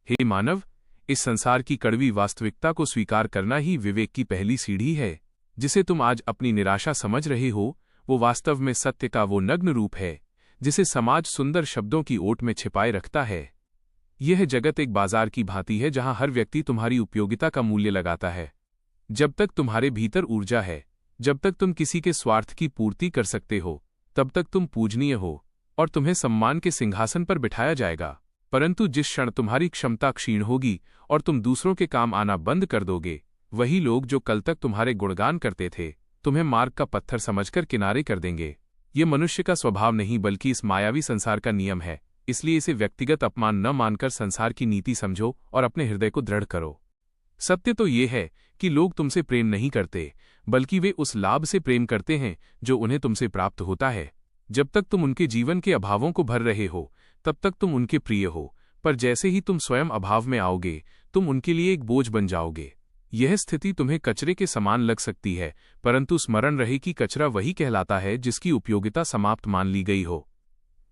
हे मानव, इस संसार की कड़वी वास्तविकता को स्वीकार करना ही विवेक की पहली सीढ़ी है। जिसे तुम आज अपनी निराशा समझ रहे हो, वो वास्तव में सत्य का वो नग्न रूप है जिसे समाज सुंदर शब्दों की ओट में छिपाए रखता है। यह जगत एक बाजार की भांति है जहां हर व्यक्ति तुम्हारी उपयोगिता का मूल्य लगाता है। जब तक तुम्हारे भीतर ऊर्जा है, जब तक तुम किसी के स्वार्थ की पूर्ति कर सकते हो, तब तक तुम पूजनीय हो और तुम्हें सम्मान के सिंहासन पर बिठाया जाएगा। परंतु जिस क्षण तुम्हारी क्षमता क्षीण होगी और तुम दूसरों के काम आना बंद कर दोगे, वही लोग जो कल तक तुम्हारे गुणगान करते थे, तुम्हें मार्ग का पत्थर समझकर किनारे कर देंगे। ये मनुष्य का स्वभाव नहीं बल्कि इस मायावी संसार का नियम है। इसलिए इसे व्यक्तिगत अपमान न मानकर संसार की नीति समझो और अपने हृदय को दृढ़ करो। सत्य तो ये है कि लोग तुमसे प्रेम नहीं करते, बल्कि वे उस लाभ से प्रेम करते हैं जो उन्हें तुमसे प्राप्त होता है। जब तक तुम उनके जीवन के अभावों को भर रहे हो, तब तक तुम उनके प्रिय हो, पर जैसे ही तुम स्वयं अभाव में आओगे, तुम उनके लिए एक बोझ बन जाओगे। यह स्थिति तुम्हें कचरे के समान लग सकती है, परंतु स्मरण रहे कि कचरा वही कहलाता है जिसकी उपयोगिता समाप्त मान ली गई हो।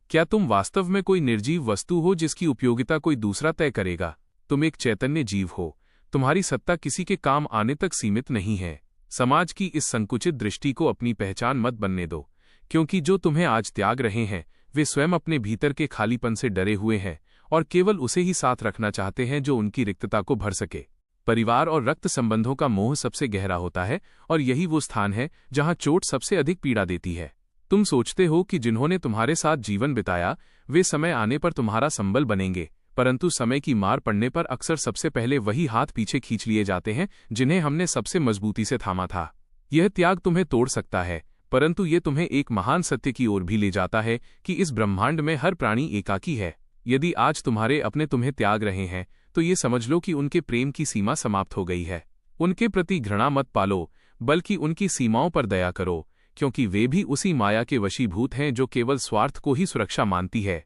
क्या तुम वास्तव में कोई निर्जीव वस्तु हो जिसकी उपयोगिता कोई दूसरा तय करेगा? तुम एक चैतन्य जीव हो। तुम्हारी सत्ता किसी के काम आने तक सीमित नहीं है। समाज की इस संकुचित दृष्टि को अपनी पहचान मत बनने दो, क्योंकि जो तुम्हें आज त्याग रहे हैं वे स्वयं अपने भीतर के खालीपन से डरे हुए हैं और केवल उसे ही साथ रखना चाहते हैं जो उनकी रिक्तता को भर सके। परिवार और रक्त संबंधों का मोह सबसे गहरा होता है और यही वो स्थान है जहां चोट सबसे अधिक पीड़ा देती है। तुम सोचते हो कि जिन्होंने तुम्हारे साथ जीवन बिताया वे समय आने पर तुम्हारा संबल बनेंगे, परंतु समय की मार पड़ने पर अक्सर सबसे पहले वही हाथ पीछे खींच लिए जाते हैं जिन्हें हमने सबसे मजबूती से थामा था। यह त्याग तुम्हें तोड़ सकता है, परंतु ये तुम्हें एक महान सत्य की ओर भी ले जाता है कि इस ब्रह्मांड में हर प्राणी एकाकी है। यदि आज तुम्हारे अपने तुम्हें त्याग रहे हैं, तो ये समझ लो कि उनके प्रेम की सीमा समाप्त हो गई है। उनके प्रति घृणा मत पालो, बल्कि उनकी सीमाओं पर दया करो, क्योंकि वे भी उसी माया के वशीभूत हैं जो केवल स्वार्थ को ही सुरक्षा मानती है।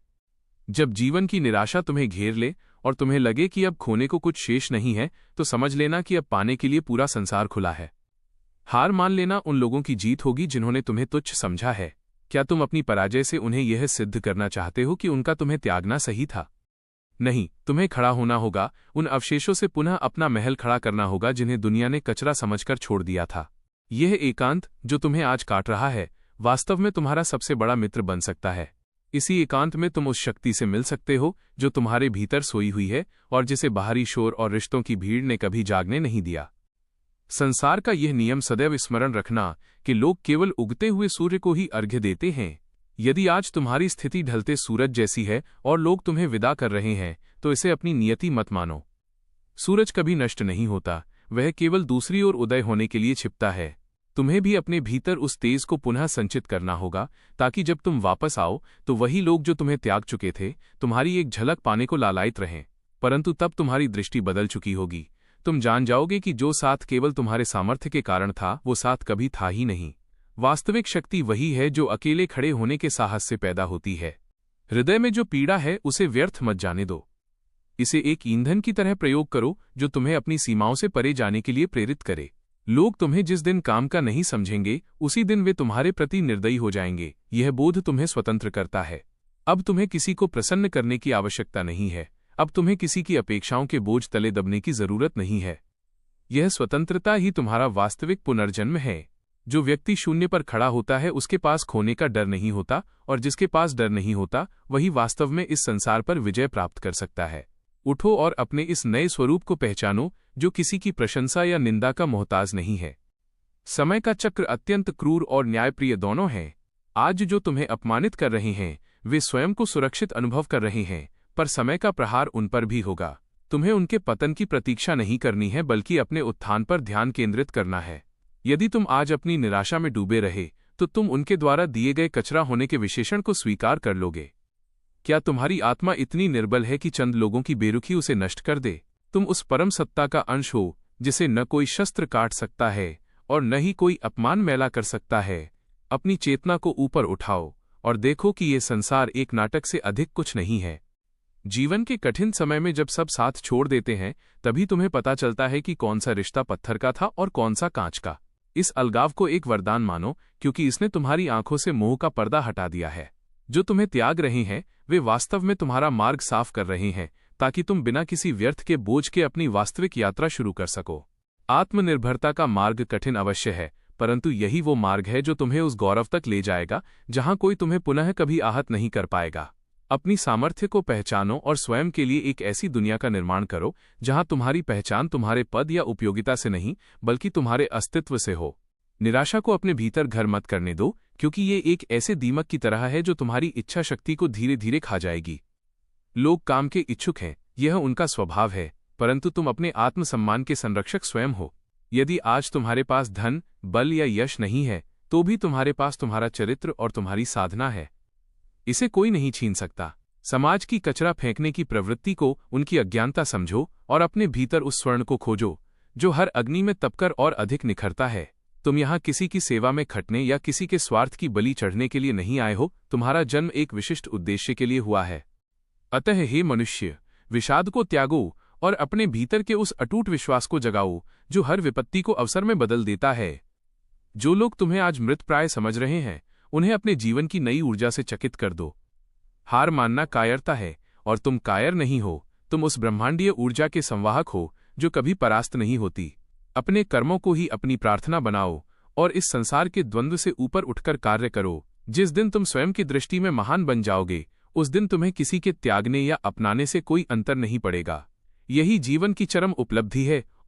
जब जीवन की निराशा तुम्हें घेर ले और तुम्हें लगे कि अब खोने को कुछ शेष नहीं है, तो समझ लेना कि अब पाने के लिए पूरा संसार खुला है। हार मान लेना उन लोगों की जीत होगी जिन्होंने तुम्हें तुच्छ समझा है। क्या तुम अपनी पराजय से उन्हें यह सिद्ध करना चाहते हो कि उनका तुम्हें त्यागना सही था? नहीं, तुम्हें खड़ा होना होगा, उन अवशेषों से पुनः अपना महल खड़ा करना होगा जिन्हें दुनिया ने कचरा समझकर छोड़ दिया था। यह एकांत जो तुम्हें आज काट रहा है, वास्तव में तुम्हारा सबसे बड़ा मित्र बन सकता है। इसी एकांत में तुम उस शक्ति से मिल सकते हो जो तुम्हारे भीतर सोई हुई है और जिसे बाहरी शोर और रिश्तों की भीड़ ने कभी जागने नहीं दिया। संसार का यह नियम सदैव स्मरण रखना कि लोग केवल उगते हुए सूर्य को ही अर्घ्य देते हैं। यदि आज तुम्हारी स्थिति ढलते सूरज जैसी है और लोग तुम्हें विदा कर रहे हैं, तो इसे अपनी नियति मत मानो। सूरज कभी नष्ट नहीं होता, वह केवल दूसरी ओर उदय होने के लिए छिपता है। तुम्हें भी अपने भीतर उस तेज को पुनः संचित करना होगा, ताकि जब तुम वापस आओ तो वही लोग जो तुम्हें त्याग चुके थे तुम्हारी एक झलक पाने को लालायित रहें। परंतु तब तुम्हारी दृष्टि बदल चुकी होगी। तुम जान जाओगे कि जो साथ केवल तुम्हारे सामर्थ्य के कारण था, वो साथ कभी था ही नहीं। वास्तविक शक्ति वही है जो अकेले खड़े होने के साहस से पैदा होती है। हृदय में जो पीड़ा है उसे व्यर्थ मत जाने दो। इसे एक ईंधन की तरह प्रयोग करो जो तुम्हें अपनी सीमाओं से परे जाने के लिए प्रेरित करे। लोग तुम्हें जिस दिन काम का नहीं समझेंगे, उसी दिन वे तुम्हारे प्रति निर्दयी हो जाएंगे। यह बोध तुम्हें स्वतंत्र करता है। अब तुम्हें किसी को प्रसन्न करने की आवश्यकता नहीं है। अब तुम्हें किसी की अपेक्षाओं के बोझ तले दबने की जरूरत नहीं है। यह स्वतंत्रता ही तुम्हारा वास्तविक पुनर्जन्म है। जो व्यक्ति शून्य पर खड़ा होता है उसके पास खोने का डर नहीं होता, और जिसके पास डर नहीं होता वही वास्तव में इस संसार पर विजय प्राप्त कर सकता है। उठो और अपने इस नए स्वरूप को पहचानो जो किसी की प्रशंसा या निंदा का मोहताज नहीं है। समय का चक्र अत्यंत क्रूर और न्यायप्रिय दोनों है। आज जो तुम्हें अपमानित कर रहे हैं वे स्वयं को सुरक्षित अनुभव कर रहे हैं, पर समय का प्रहार उन पर भी होगा। तुम्हें उनके पतन की प्रतीक्षा नहीं करनी है, बल्कि अपने उत्थान पर ध्यान केंद्रित करना है। यदि तुम आज अपनी निराशा में डूबे रहे तो तुम उनके द्वारा दिए गए कचरा होने के विशेषण को स्वीकार कर लोगे। क्या तुम्हारी आत्मा इतनी निर्बल है कि चंद लोगों की बेरुखी उसे नष्ट कर दे? तुम उस परम सत्ता का अंश हो जिसे न कोई शस्त्र काट सकता है और न ही कोई अपमान मैला कर सकता है। अपनी चेतना को ऊपर उठाओ और देखो कि ये संसार एक नाटक से अधिक कुछ नहीं है। जीवन के कठिन समय में जब सब साथ छोड़ देते हैं, तभी तुम्हें पता चलता है कि कौन सा रिश्ता पत्थर का था और कौन सा कांच का। इस अलगाव को एक वरदान मानो, क्योंकि इसने तुम्हारी आंखों से मोह का पर्दा हटा दिया है। जो तुम्हें त्याग रहे हैं वे वास्तव में तुम्हारा मार्ग साफ कर रहे हैं, ताकि तुम बिना किसी व्यर्थ के बोझ के अपनी वास्तविक यात्रा शुरू कर सको। आत्मनिर्भरता का मार्ग कठिन अवश्य है, परंतु यही वो मार्ग है जो तुम्हें उस गौरव तक ले जाएगा जहां कोई तुम्हें पुनः कभी आहत नहीं कर पाएगा। अपनी सामर्थ्य को पहचानो और स्वयं के लिए एक ऐसी दुनिया का निर्माण करो जहां तुम्हारी पहचान तुम्हारे पद या उपयोगिता से नहीं बल्कि तुम्हारे अस्तित्व से हो। निराशा को अपने भीतर घर मत करने दो, क्योंकि ये एक ऐसे दीमक की तरह है जो तुम्हारी इच्छा शक्ति को धीरे धीरे खा जाएगी। लोग काम के इच्छुक हैं, यह उनका स्वभाव है, परंतु तुम अपने आत्मसम्मान के संरक्षक स्वयं हो। यदि आज तुम्हारे पास धन, बल या यश नहीं है, तो भी तुम्हारे पास तुम्हारा चरित्र और तुम्हारी साधना है। इसे कोई नहीं छीन सकता। समाज की कचरा फेंकने की प्रवृत्ति को उनकी अज्ञानता समझो और अपने भीतर उस स्वर्ण को खोजो जो हर अग्नि में तपकर और अधिक निखरता है। तुम यहाँ किसी की सेवा में खटने या किसी के स्वार्थ की बलि चढ़ने के लिए नहीं आए हो, तुम्हारा जन्म एक विशिष्ट उद्देश्य के लिए हुआ है। अतः हे मनुष्य, विषाद को त्यागो और अपने भीतर के उस अटूट विश्वास को जगाओ जो हर विपत्ति को अवसर में बदल देता है। जो लोग तुम्हें आज मृतप्राय समझ रहे हैं, उन्हें अपने जीवन की नई ऊर्जा से चकित कर दो। हार मानना कायरता है, और तुम कायर नहीं हो, तुम उस ब्रह्मांडीय ऊर्जा के संवाहक हो जो कभी परास्त नहीं होती। अपने कर्मों को ही अपनी प्रार्थना बनाओ और इस संसार के द्वंद्व से ऊपर उठकर कार्य करो। जिस दिन तुम स्वयं की दृष्टि में महान बन जाओगे, उस दिन तुम्हें किसी के त्यागने या अपनाने से कोई अंतर नहीं पड़ेगा। यही जीवन की चरम उपलब्धि है